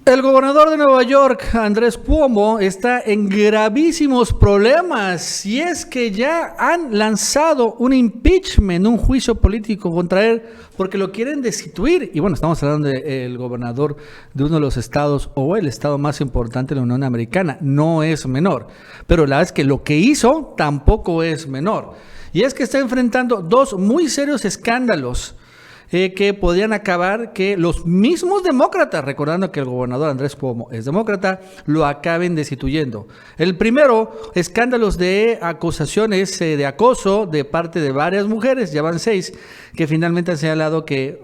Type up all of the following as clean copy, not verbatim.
El gobernador de Nueva York, Andrés Cuomo, está en gravísimos problemas y es que ya han lanzado un impeachment, un juicio político contra él porque lo quieren destituir. Y bueno, estamos hablando del gobernador de uno de los estados o el estado más importante de la Unión Americana. No es menor, pero la verdad es que lo que hizo tampoco es menor. Y es que está enfrentando dos muy serios escándalos que podrían acabar que los mismos demócratas, recordando que el gobernador Andrés Cuomo es demócrata, lo acaben destituyendo. El primero, escándalos de acusaciones de acoso de parte de varias mujeres, ya van 6, que finalmente han señalado que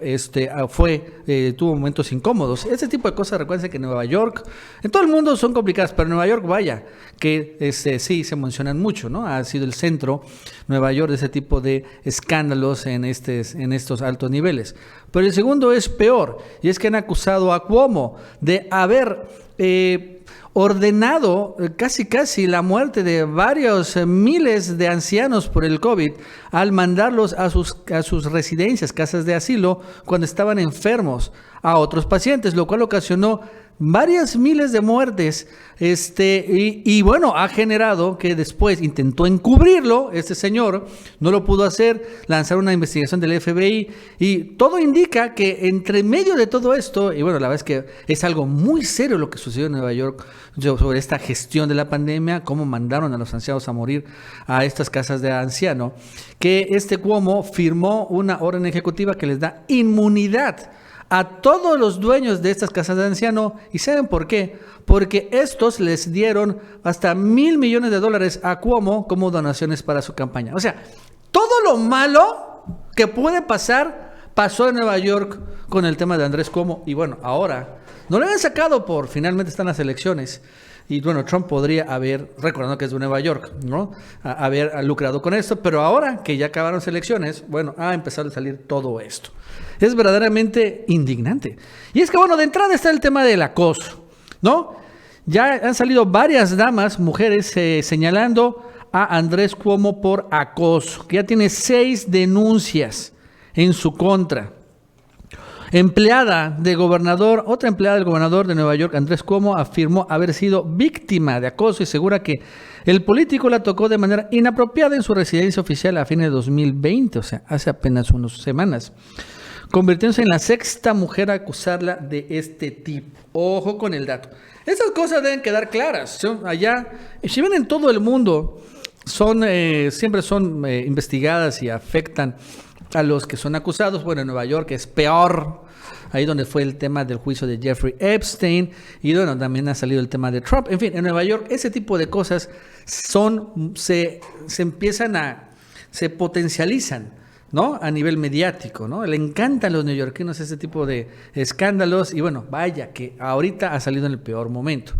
tuvo momentos incómodos. Ese tipo de cosas, recuerden que en Nueva York, en todo el mundo son complicadas, pero en Nueva York, vaya, que sí se mencionan mucho, ¿no? Ha sido el centro, Nueva York, de ese tipo de escándalos en estos altos niveles. Pero el segundo es peor, y es que han acusado a Cuomo de haber ordenado casi la muerte de varios miles de ancianos por el COVID al mandarlos a sus residencias, casas de asilo, cuando estaban enfermos a otros pacientes, lo cual ocasionó varias miles de muertes, y bueno, ha generado que después intentó encubrirlo, este señor, no lo pudo hacer, lanzar una investigación del FBI, y todo indica que entre medio de todo esto, y bueno, la verdad es que es algo muy serio lo que sucedió en Nueva York sobre esta gestión de la pandemia, cómo mandaron a los ancianos a morir a estas casas de ancianos, que Cuomo firmó una orden ejecutiva que les da inmunidad a todos los dueños de estas casas de ancianos. ¿Y saben por qué? Porque estos les dieron hasta $1,000 millones a Cuomo como donaciones para su campaña. O sea, todo lo malo que puede pasar pasó en Nueva York con el tema de Andrés Cuomo. Y bueno, ahora no lo habían sacado finalmente están las elecciones. Y bueno, Trump podría haber, recordando que es de Nueva York, ¿no?, haber lucrado con esto, pero ahora que ya acabaron las elecciones, bueno, ha empezado a salir todo esto. Es verdaderamente indignante. Y es que, bueno, de entrada está el tema del acoso, ¿no? Ya han salido varias damas, mujeres, señalando a Andrés Cuomo por acoso, que ya tiene 6 denuncias en su contra. Otra empleada del gobernador de Nueva York, Andrés Cuomo, afirmó haber sido víctima de acoso y asegura que el político la tocó de manera inapropiada en su residencia oficial a fines de 2020, o sea, hace apenas unas semanas, convirtiéndose en la 6ª mujer a acusarla de este tipo. Ojo con el dato. Esas cosas deben quedar claras. Allá, si ven en todo el mundo, siempre son investigadas y afectan a los que son acusados. Bueno, en Nueva York es peor, ahí donde fue el tema del juicio de Jeffrey Epstein, y bueno, también ha salido el tema de Trump. En fin, en Nueva York ese tipo de cosas se potencializan, ¿no?, a nivel mediático, ¿no? Le encantan a los neoyorquinos ese tipo de escándalos, y bueno, vaya que ahorita ha salido en el peor momento.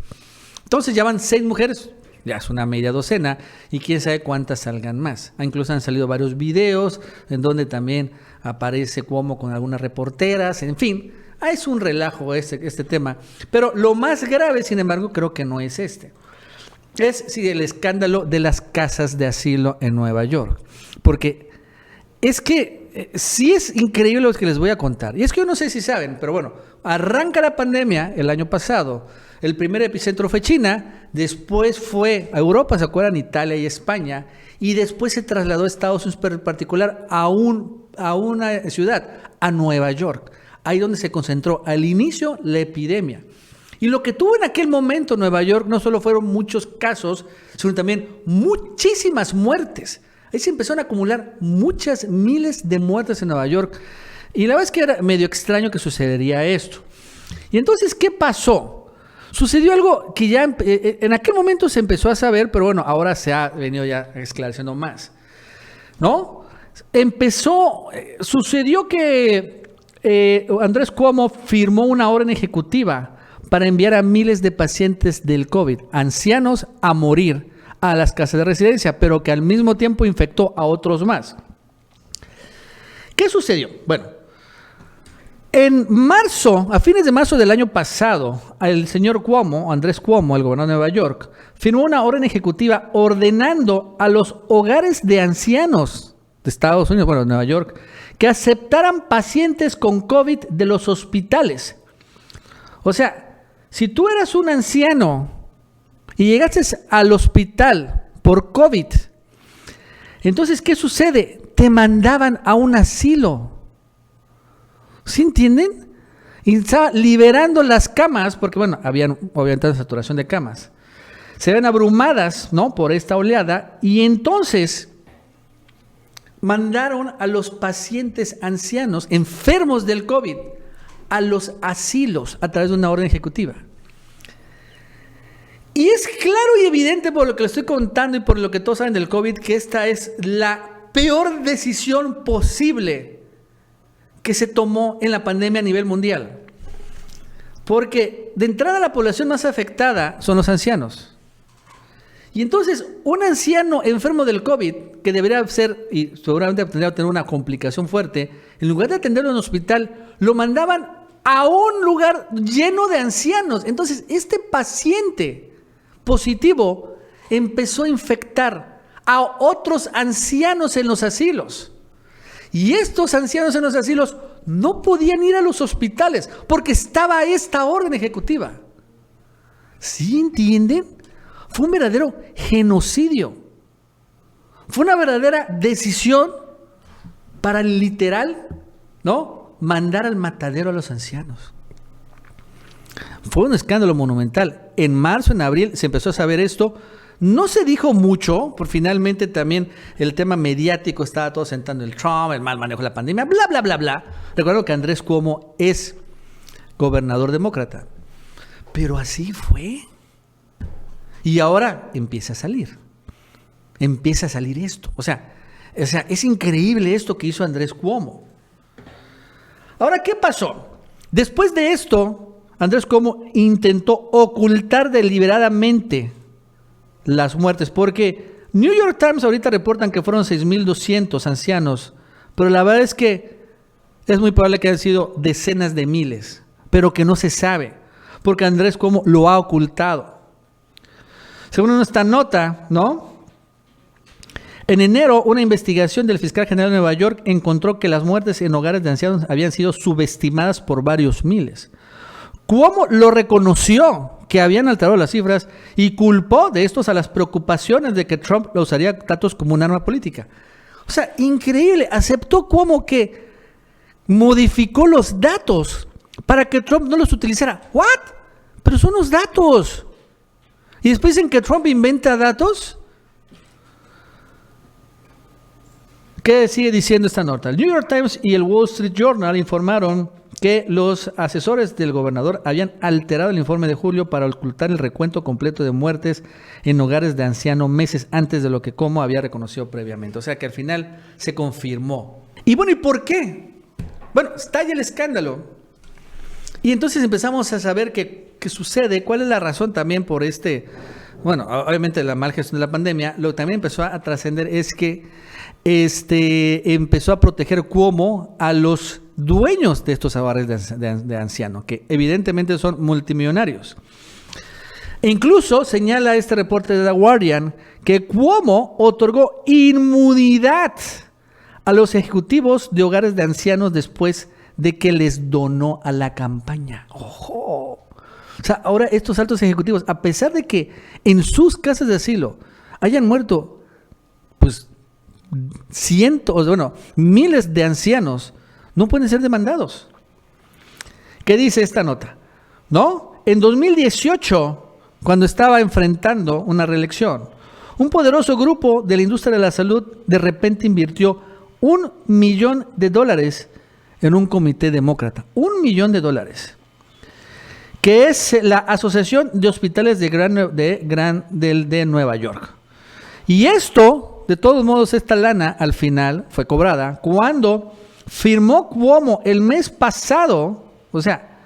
Entonces ya van 6 mujeres, ya es una media docena, y quién sabe cuántas salgan más. Incluso han salido varios videos en donde también aparece Cuomo con algunas reporteras, en fin, es un relajo este tema. Pero lo más grave, sin embargo, creo que no es es el escándalo de las casas de asilo en Nueva York. Porque es que sí es increíble lo que les voy a contar. Y es que yo no sé si saben, pero bueno, arranca la pandemia el año pasado. El primer epicentro fue China, después fue a Europa, ¿se acuerdan? Italia y España, y después se trasladó a Estados Unidos, pero en particular a una ciudad, a Nueva York, ahí donde se concentró al inicio la epidemia. Y lo que tuvo en aquel momento Nueva York no solo fueron muchos casos, sino también muchísimas muertes. Ahí se empezaron a acumular muchas miles de muertes en Nueva York. Y la verdad es que era medio extraño que sucedería esto. Y entonces, ¿qué pasó? Sucedió algo que ya en aquel momento se empezó a saber, pero bueno, ahora se ha venido ya esclareciendo más, ¿no? Sucedió que Andrés Cuomo firmó una orden ejecutiva para enviar a miles de pacientes del COVID, ancianos, a morir a las casas de residencia, pero que al mismo tiempo infectó a otros más. ¿Qué sucedió? Bueno, a fines de marzo del año pasado, el señor Cuomo, Andrés Cuomo, el gobernador de Nueva York, firmó una orden ejecutiva ordenando a los hogares de ancianos de Estados Unidos, bueno, de Nueva York, que aceptaran pacientes con COVID de los hospitales. O sea, si tú eras un anciano y llegaste al hospital por COVID, entonces, ¿qué sucede? Te mandaban a un asilo. ¿Sí entienden? Y estaba liberando las camas, porque bueno, habían obviamente saturación de camas. Se ven abrumadas, ¿no?, por esta oleada, y entonces mandaron a los pacientes ancianos enfermos del COVID a los asilos a través de una orden ejecutiva. Y es claro y evidente por lo que les estoy contando y por lo que todos saben del COVID, que esta es la peor decisión posible que se tomó en la pandemia a nivel mundial. Porque de entrada la población más afectada son los ancianos. Y entonces un anciano enfermo del COVID, que debería ser, y seguramente tendría que tener una complicación fuerte, en lugar de atenderlo en un hospital, lo mandaban a un lugar lleno de ancianos. Entonces este paciente positivo empezó a infectar a otros ancianos en los asilos. Y estos ancianos en los asilos no podían ir a los hospitales porque estaba esta orden ejecutiva. ¿Sí entienden? Fue un verdadero genocidio. Fue una verdadera decisión para literal, ¿no?, mandar al matadero a los ancianos. Fue un escándalo monumental. En marzo, en abril, se empezó a saber esto. No se dijo mucho, porque finalmente también el tema mediático estaba todo sentando el Trump, el mal manejo de la pandemia, bla, bla, bla, bla. Recuerdo que Andrés Cuomo es gobernador demócrata. Pero así fue. Y ahora empieza a salir. Empieza a salir esto. O sea, es increíble esto que hizo Andrés Cuomo. Ahora, ¿qué pasó? Después de esto, Andrés Cuomo intentó ocultar deliberadamente las muertes, porque New York Times ahorita reportan que fueron 6,200 ancianos, pero la verdad es que es muy probable que hayan sido decenas de miles, pero que no se sabe, porque Andrés Cuomo lo ha ocultado. Según esta nota, ¿no?, en enero, una investigación del fiscal general de Nueva York encontró que las muertes en hogares de ancianos habían sido subestimadas por varios miles. Cuomo lo reconoció que habían alterado las cifras y culpó de estos a las preocupaciones de que Trump lo usaría datos como un arma política. O sea, increíble. Aceptó Cuomo que modificó los datos para que Trump no los utilizara. ¿What? Pero son los datos. Y después dicen que Trump inventa datos. ¿Qué sigue diciendo esta nota? El New York Times y el Wall Street Journal informaron que los asesores del gobernador habían alterado el informe de julio para ocultar el recuento completo de muertes en hogares de ancianos meses antes de lo que Cuomo había reconocido previamente. O sea que al final se confirmó. Y bueno, ¿y por qué? Bueno, estalla el escándalo. Y entonces empezamos a saber qué sucede, cuál es la razón también por bueno, obviamente la mala gestión de la pandemia. Lo que también empezó a trascender es que empezó a proteger Cuomo a los dueños de estos hogares de ancianos, que evidentemente son multimillonarios. E incluso señala este reporte de The Guardian que Cuomo otorgó inmunidad a los ejecutivos de hogares de ancianos después de que les donó a la campaña. ¡Ojo! O sea, ahora estos altos ejecutivos, a pesar de que en sus casas de asilo hayan muerto, pues, miles de ancianos, no pueden ser demandados. ¿Qué dice esta nota? ¿No? En 2018, cuando estaba enfrentando una reelección, un poderoso grupo de la industria de la salud de repente invirtió $1 millón en un comité demócrata. $1 millón, que es la Asociación de Hospitales de Nueva York. Y esto, de todos modos, esta lana al final fue cobrada cuando firmó Cuomo el mes pasado, o sea,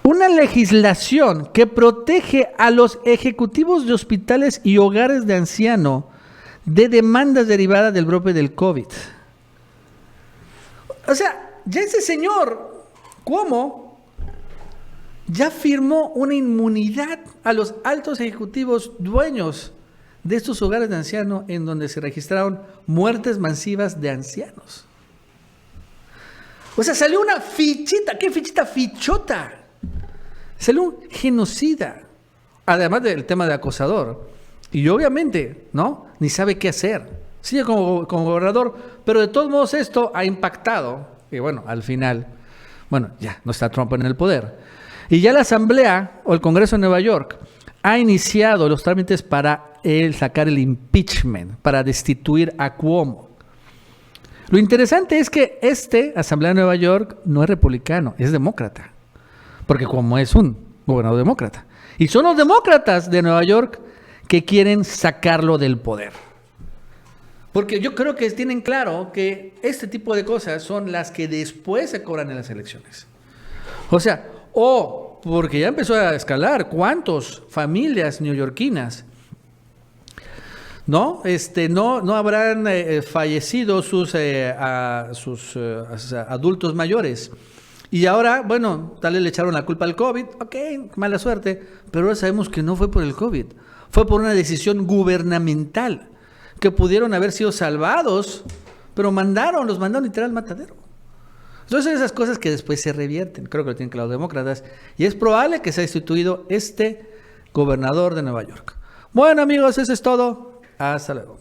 una legislación que protege a los ejecutivos de hospitales y hogares de ancianos de demandas derivadas del brote del COVID. O sea, ya ese señor Cuomo ya firmó una inmunidad a los altos ejecutivos dueños de estos hogares de ancianos en donde se registraron muertes masivas de ancianos. O sea, salió una fichita, ¿qué fichita? Fichota. Salió un genocida, además del tema de acosador. Y obviamente, ¿no? Ni sabe qué hacer. Sigue como gobernador, pero de todos modos esto ha impactado. Y bueno, al final, bueno, ya no está Trump en el poder. Y ya la Asamblea o el Congreso de Nueva York ha iniciado los trámites para sacar el impeachment, para destituir a Cuomo. Lo interesante es que Asamblea de Nueva York no es republicano, es demócrata. Porque Cuomo es un gobernador demócrata. Y son los demócratas de Nueva York que quieren sacarlo del poder. Porque yo creo que tienen claro que este tipo de cosas son las que después se cobran en las elecciones. O sea, porque ya empezó a escalar, ¿cuántas familias neoyorquinas no habrán fallecido sus adultos mayores? Y ahora, bueno, tal vez le echaron la culpa al COVID, ok, mala suerte, pero ahora sabemos que no fue por el COVID, fue por una decisión gubernamental, que pudieron haber sido salvados, pero los mandaron literal al matadero. Entonces son esas cosas que después se revierten, creo que lo tienen claro los demócratas, y es probable que sea destituido gobernador de Nueva York. Bueno amigos, eso es todo, hasta luego.